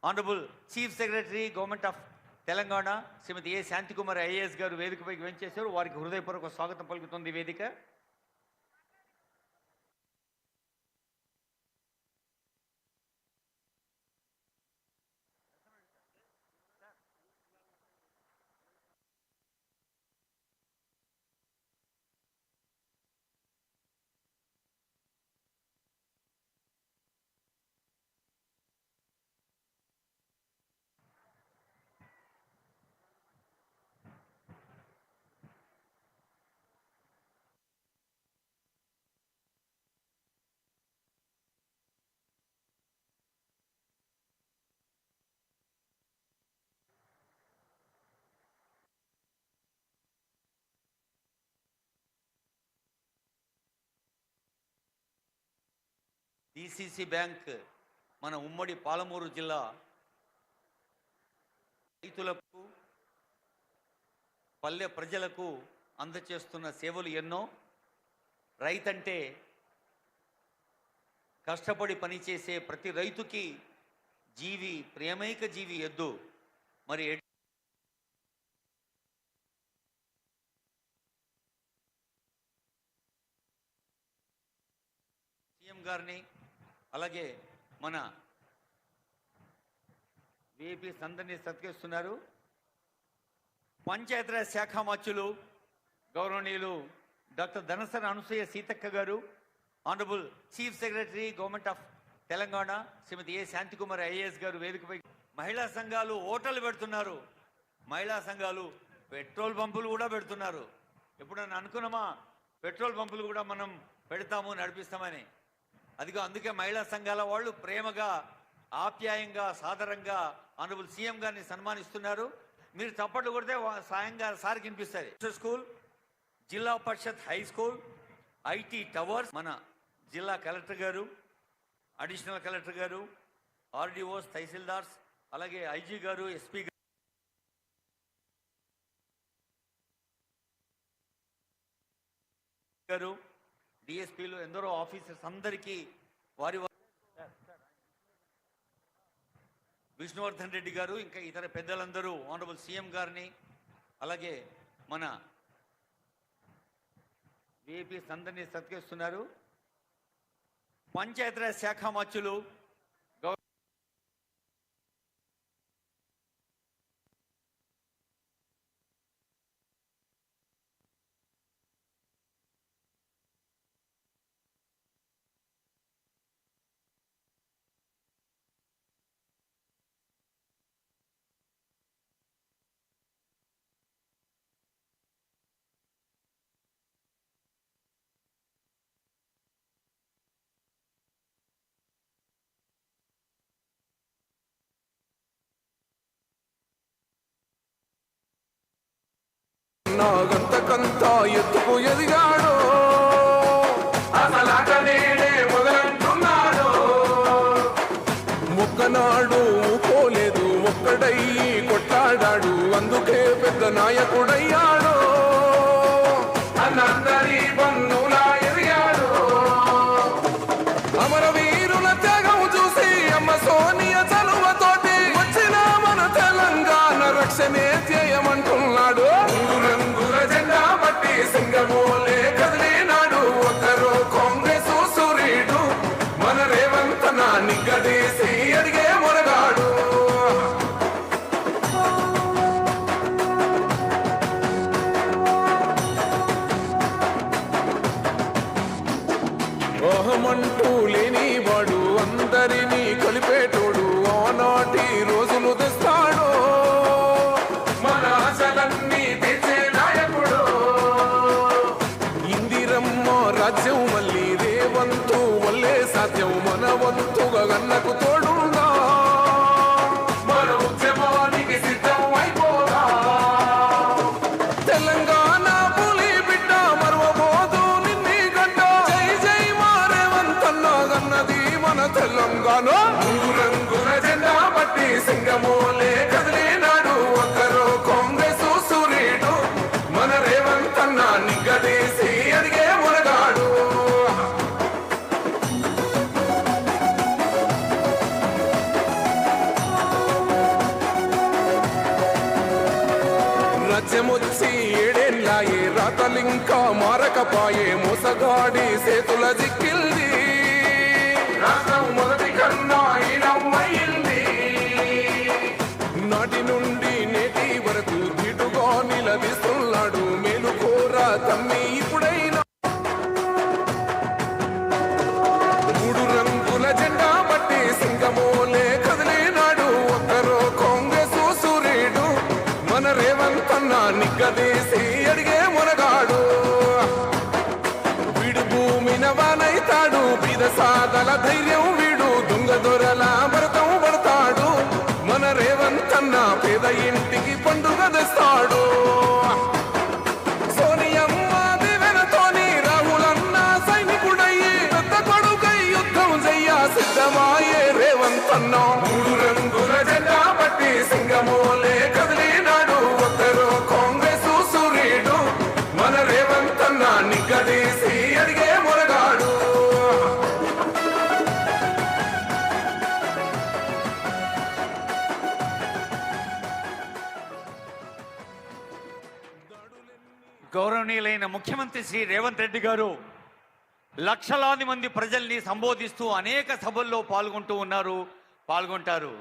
Honourable chief secretary government of Telangana Shrimati A Shanthikumar IAS garu వేదికపైకి వెంచేశారు. వారికి హృదయపూర్వక స్వాగతం పలుకుతుంది వేదిక. డిసిసి బ్యాంక్ మన ఉమ్మడి పాలమూరు జిల్లా రైతులకు పల్లె ప్రజలకు అందచేస్తున్న సేవలు ఎన్నో. రైతంటే కష్టపడి పనిచేసే ప్రతి రైతుకి జీవి, ప్రేమైక జీవి ఎద్దు. మరి సీఎం గారిని అలాగే మన విఐపీస్ అందరినీ సత్కరిస్తున్నారు. పంచాయతీరాజ్ శాఖ మంత్రులు గౌరవనీయులు doctor Dhanasari Anasuya Seethakka garu, honourable chief secretary government of Telangana Shrimati A Shanthikumar IAS garu వేదికపై. మహిళా సంఘాలు హోటళ్ళు పెడుతున్నారు, మహిళా సంఘాలు పెట్రోల్ పంపులు కూడా పెడుతున్నారు. ఎప్పుడన్నా అనుకున్నామా పెట్రోల్ పంపులు కూడా మనం పెడతాము నడిపిస్తామని? అదిగో అందుకే మహిళా సంఘాల వాళ్ళు ప్రేమగా, ఆప్యాయంగా, సాదరంగా ఆనరబుల్ సీఎం గారిని సన్మానిస్తున్నారు. మీరు చప్పట్లు కొడితే సాయంగా సార్కి వినిపిస్తుంది. స్కూల్, జిల్లా పరిషత్ హై స్కూల్, ఐటీ టవర్స్, మన జిల్లా కలెక్టర్ గారు, అడిషనల్ కలెక్టర్ గారు, ఆర్డీఓస్, తహసీల్దార్స్, అలాగే ఐజీ గారు, ఎస్పీ గారు, డిఎస్పీలు, ఎందరో ఆఫీసర్స్ అందరికీ వారి విష్ణువర్ధన్ రెడ్డి గారు, ఇంకా ఇతర పెద్దలందరూ ఆనరబుల్ సీఎం గారిని అలాగే మన విఐపీస్ అందరినీ సత్కరిస్తున్నారు. పంచాయతీరాజ్ శాఖ మంత్రులు నాగంతకంతా ఎత్తుకు ఎదిగాడు, అసలాట నేనే మొదలంటున్నాడు. మొక్కనాడు పోలేదు, ఒక్కడయ్యి కొట్లాడాడు, అందుకే పెద్ద నాయకుడయ్యాడు. అన్నందరి బంధువులా ఎదిగాడు. అమరవీరుల త్యాగం చూసి అమ్మ సోనియ చలువతోటి వచ్చిన మన తెలంగాణ రక్షణే ధ్యేయమంటున్నాడు. సింగమోలే కదిలినాడు, ఒక్కరో కాంగ్రెస్ సూర్యుడు, మన రేవంత్ నా నిగ్గదీసి అడిగే మొరగాడు. ఓహమంటూ లేనివాడు, అందరినీ కలిపేటోడు, ఆనాటి రోజులు తెస్తాడు. మన ఆశలన్నీ తెచ్చే నాయకుడు. రాజ్యం మళ్ళీ రేవంతు వల్లే సాధ్యం, మన వంతుగా గన్నకు తోడుగా మన ఉద్యమానికి సిద్ధం అయిపోదా. తెలంగాణ పులి బిడ్డ మరవబోదు నిన్ని గడ్డ, జై జై మా రేవంతన్న గన్నది మన తెలంగాణ. రంగుల జెండా పట్టి సింగమోలే రాజ్యమొచ్చి ఏడేళ్ళాయే రాతలింకా మారకపాయే మోసగాడి చేతుల దిక్కిల్ది రాష్ట్రం మొదటి కన్నా ఈనమ్మయింది నాటి నుండి నేటి వరకు ధీటుగా నిలదీస్తున్నాడు మేలుకోరా తమ్మి ఇప్పుడైనా మూడు రంగుల జెండా బట్టి సింగమోలే కదిలినాడు ఒక్కరో కాంగ్రెస్ సూర్యుడు మన రేవంత్ అన్న నిగ్గదీసి అడిగే మునగాడు వీడు భూమిన వానైతాడు బీద సాదల ధైర్యం వీడు దొంగ దొరల భరతం పడతాడు మన రేవంత్ అన్న పేద ఇంటికి పండుగ తెస్తాడు సోనియమ్మ దివెనతోని రాహులన్న సైనికుడయ్యి పెద్ద కొడుకై యుద్ధం చెయ్య సిద్ధమాయే రేవంత్ అన్న మూడు రంగుల జెండా బట్టి సింగమోలే కదిలినాడు ఒక్కరో కాంగ్రెస్ సూర్యుడు మన రేవంత్ అన్న నిగ్గదీసి అడిగే మునగాడు గౌరవనీయులైన ముఖ్యమంత్రి శ్రీ రేవంత్ రెడ్డి గారు లక్షలాది మంది ప్రజల్ని సంబోధిస్తూ అనేక సభల్లో పాల్గొంటారు.